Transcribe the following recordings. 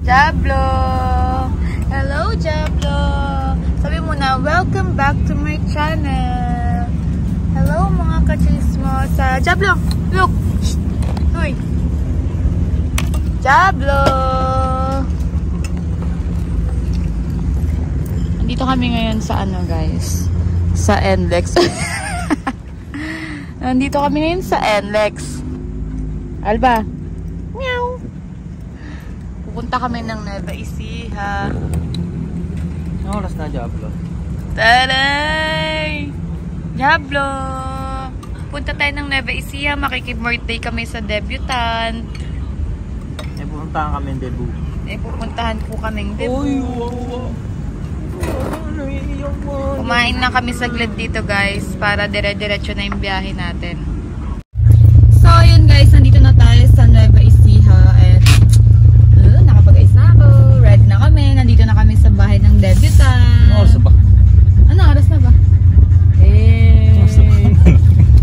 Jablo! Hello, Jablo! Sabi mo na, welcome back to my channel. Hello, mga kachismosa. Jablo! Look! Shh! Hoy! Jablo! Nandito kami ngayon sa ano, guys? Sa NLEX. Nandito kami ngayon sa NLEX. Alba? Meow! Pupunta kami ng Nueva Ecija. Anong oras na, Jablo? Taray! Jablo! Punta tayo ng Nueva Ecija. Makikib-birthday kami sa debutant. Pupuntahan kami ng debut. Pupuntahan po kaming debut. Uy, wow. Kumain na kami saglit dito, guys, para dire-diretso na yung biyahe natin. So, yun guys, nandito na tayo sa Nueva Ecija at nakapag-ayos na ako. Ready na kami. Nandito na kami sa bahay ng debutant. Ano oras na ba? Ano oras na ba?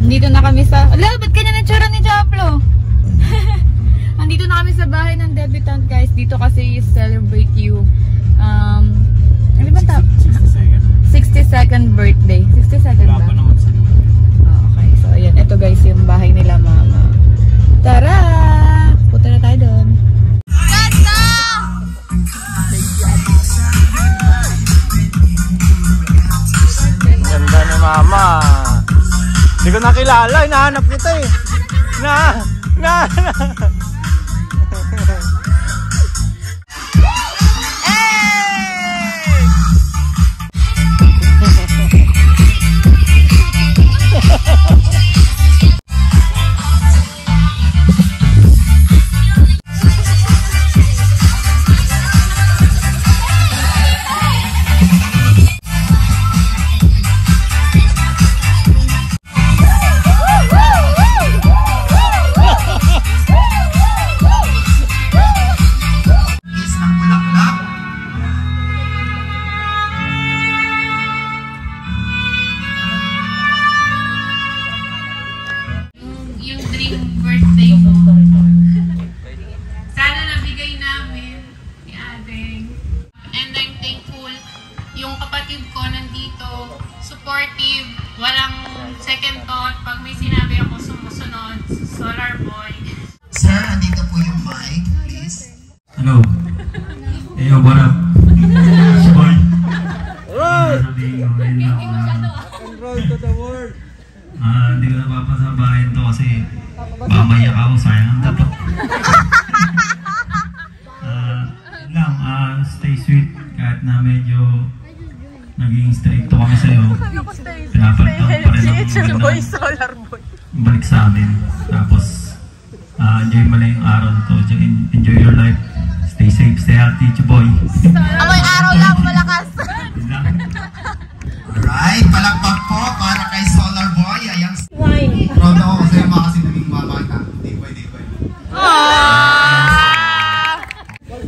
Nandito na kami sa... Ala, ba't kanya natsura ni Jablo? Nandito na kami sa bahay ng debutant, guys. Dito kasi celebrate you. Ano ba ito? 62nd birthday. 62nd ba? Okay, so ayan. Ito guys yung bahay nila mama. Tara! Punta na tayo doon. Ganda! Ganda ni mama. Hindi ko nakilala. Hinahanap kita eh. Supportive, walang second thought. Pag may sinabi ako, sumusunod. Solar boy. Sir, andito po yung mic, please. Hello. Hey, what up? It's boy. Control to the world. Hindi ko napapasabahin to kasi mamaya ako, sayang ang tato. Stay sweet kahit na medyo naging stricto kami sa'yo. Pinapalitan pa rin ang Solar boy. balik sa amin. Tapos, enjoy mo lang yung araw na to. Enjoy your life. Stay safe, stay healthy, boy. Amoy araw lang, malakas. Alright, palakpak po para kay Solar Boy. Ayang proud ako kasi yung mga kasi naging mabata. Hindi pwede.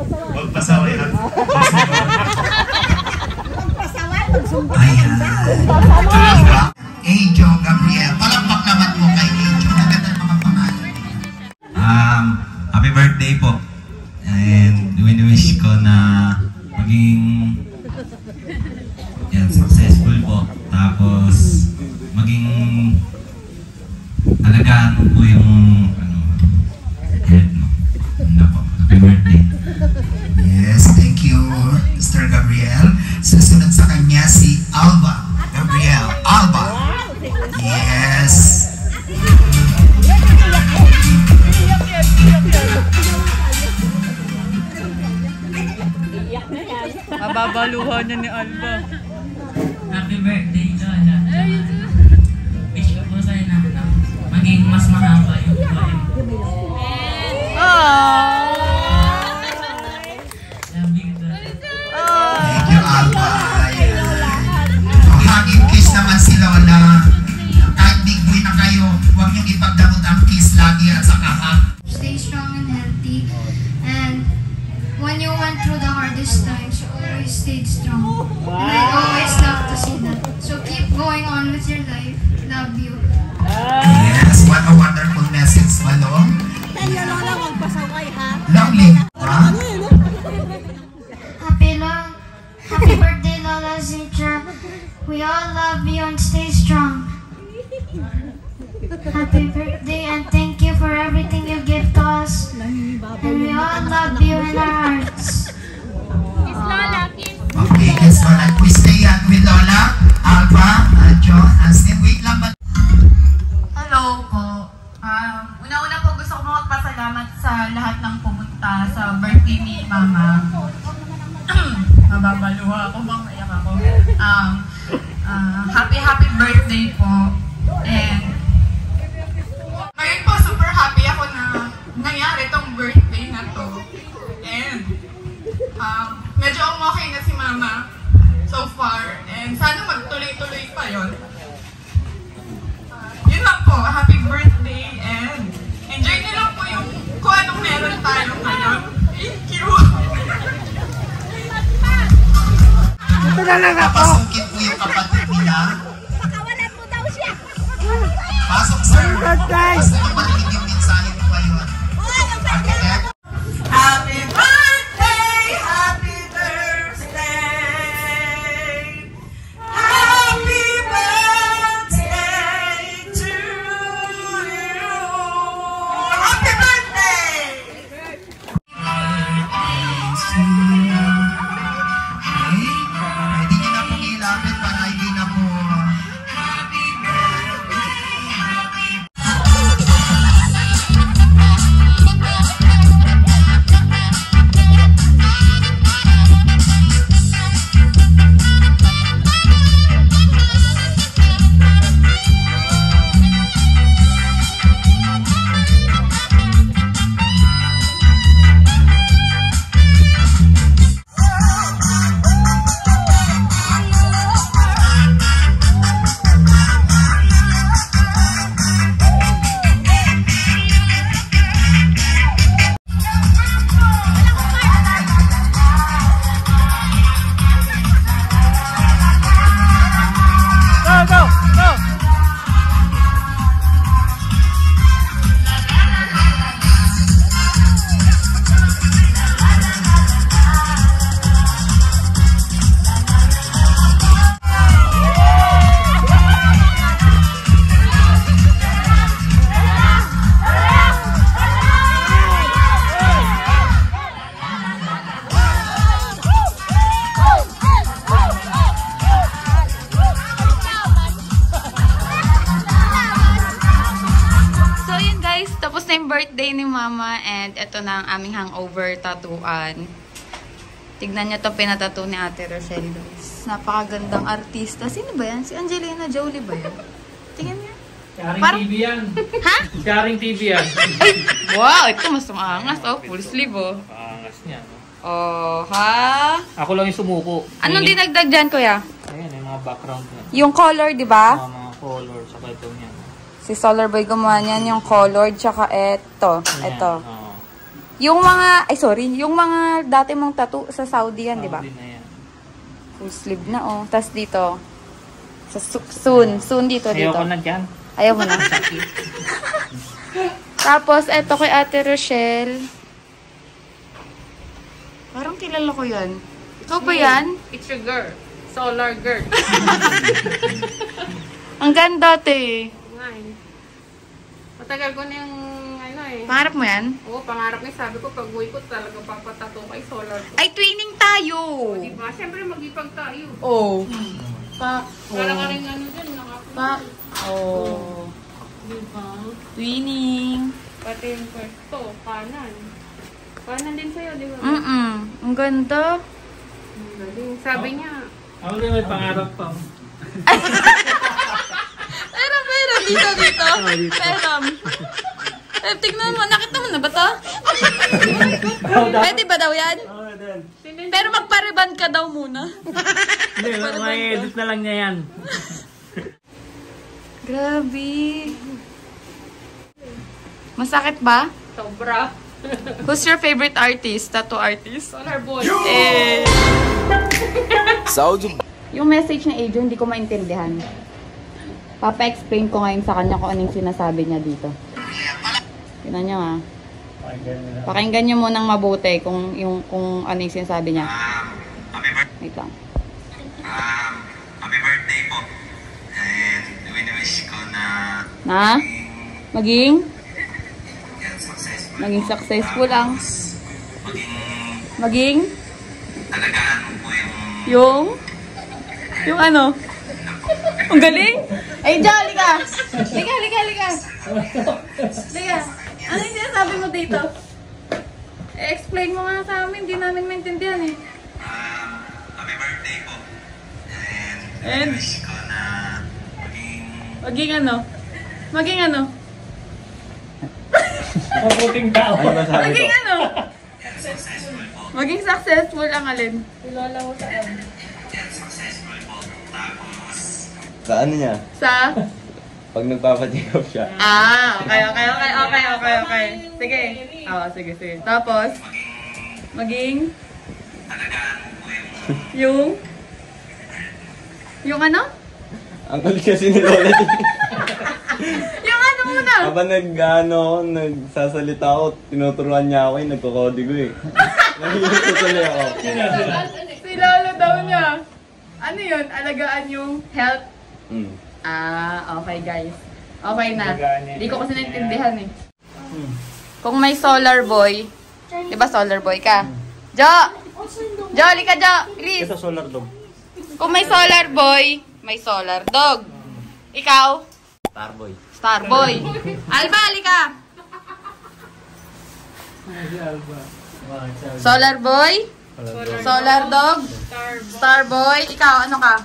Huwag pasaway lang. Ayan. Angel Gabriel. Palakpak naman po kay Angel. Naganda ng mga pangalan. Happy birthday po. And wini-wish ko na maging successful po. Tapos maging alagaan mo po yung health mo. Ano po. Happy birthday. Yes, thank you, Mr. Gabriel. Susunod sa kanya si Alba. Gabriel. Alba. Yes. Mababaluhan niya ni Alba. Happy birthday, Lola. Wish ko po sa'yo na maging mas mahaba yung buhay mo. Love you, Lola. Thank you, Alba. So, hug and kiss naman sila. Wala. Kahit big boy na kayo, huwag niyong ipagdamot ang kiss lagi at saka hug. Stay strong and healthy, and when you went through the hardest times, you always stayed strong. And I always love to see that. So keep going on with your life. Love you. Yes, what a wonderful message, Malong. Kaya Lola, magpasaway ha? Lovely. Ha? Citra. We all love you and stay strong. Happy birthday and thank you for everything you give to us. And we all love you in our hearts. Okay, let's go. We stay with Lola, Alba, John, and Steve. Wait lang ba? Hello po. Una-una po gusto ko magpasalamat sa lahat ng pumunta sa birthday ni Mama. Mababaluha ako, mamayak ako. Happy birthday po. And ngayon po, super happy ako na nangyari tong birthday na to. And medyo okay na si Mama so far. And sana magtuloy-tuloy pa yun. Yun lang po, happy birthday and enjoy nyo lang po yung kung anong meron tayo ngayon. Thank you! Papasukin po yung kapatid nila. Pakawalan mo daw siya. Pasok, sir. Basta yung marinig yung mensahe ko ngayon. Okay? Happy birthday! Happy birthday! Happy birthday to you! Happy birthday! Hindi nyo na pong ilapit para hindi na po. Birthday ni Mama and ito na ang aming hangover tattooan. Tignan niyo to pinatattoo ni Ate Rochelle, guys. Napakagandang artista. Sino ba yan? Si Angelina Jolie ba yan? Tingnan niyo. Sharing Parang- TV yan. Ha? Sharing TV yan. Ay! Wow! Ito mas maangas. Oh, full sleeve oh. Pangas niya. No? Oh, ha? Ako lang yung sumuko. Anong dinagdag dyan, kuya? Ayan, yung mga background niya. Yung color, di ba? Mga color sa ito niya. Si Solar Boy gumawa niyan yung color, tsaka eto. Ayan, Eto. oo. Yung mga, yung mga dati mong tattoo sa Saudi yan, di ba? Saudi na yan. Full sleeve na, oh. Tapos dito, sa soon dito. Ayoko na dyan. Ayaw mo na. Tapos, eto kay Ate Rochelle. Parang kilala ko yan. Ikaw ba yan? It's your girl. Solar girl. Ang ganda, te. Ngayon. Matagal ko na yung ano eh. Pangarap mo yan? Oo, pangarap niya. Sabi ko, pag uwi ko talaga papatato kay Solar girl. Ay, twinning tayo! Diba? Siyempre mag-ipag tayo. Oh. Pa. Wala ka rin ano dyan. Pa. Oh. Diba? Twinning. Pati yung pwesto, kanan. Kanan din sa'yo, di ba? Ang ganda. Ang galing. Sabi niya, Ako din may pangarap pa. Meron. Dito. Meron. Tignan mo. Nakita mo na ba to? Pwede ba daw yan? Oo, din. Pero magpariban ka daw muna. Hindi, may edit na lang niya yan. Grabe. Masakit ba? sobra. Who's your favorite artist? Tattoo artist? Solar boy. Eh. Yung message ni Adrian, hindi ko maintindihan. Papa-explain ko ngayon sa kanya kung anong sinasabi niya dito. Tignan niyo ha. Pakinggan niyo munang mabuti kung ano yung sinasabi niya. Wait lang. Na? Maging successful ang maging yung ano? Ang galing? Ay, Jo, liga! Liga! Ano yung sinasabi mo dito? Explain mo nga sa amin, hindi namin maintindihan eh. Happy birthday po. And Wish ko na maging ano? Mabuting tao. Ano ba sabi ko? Maging ano? successful po. Maging successful ang alin? Lola ko saan? Successful po. Tapos, Sa ano niya? Sa? Pag nagpapacheck up siya. Okay. Sige. Sige. Tapos, maging alagaan mo po yung ano? Ang kulit kasi ni Lola din. Yung ano muna? Habang nagsasalita ako, tinuturuan niya ako eh, nagkakodigo eh. Nahihito tuloy ako. Si Lolo daw niya. Ano yun? Alagaan yung health? Okay guys. Okay na. Hindi ko kasi naintindihan eh. Kung may solar boy, di ba solar boy ka? Jo! Lika Jo! Please! Ito solar dog. Kung may solar boy, may solar dog. Ikaw? Starboy. Starboy. Alba, halika! Solar boy? Solar dog? Starboy? Ikaw, ano ka?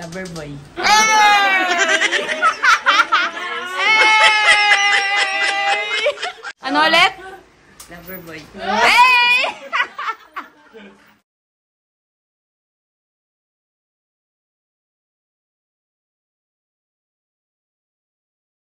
Loverboy. Ano ulit? Loverboy. Hey!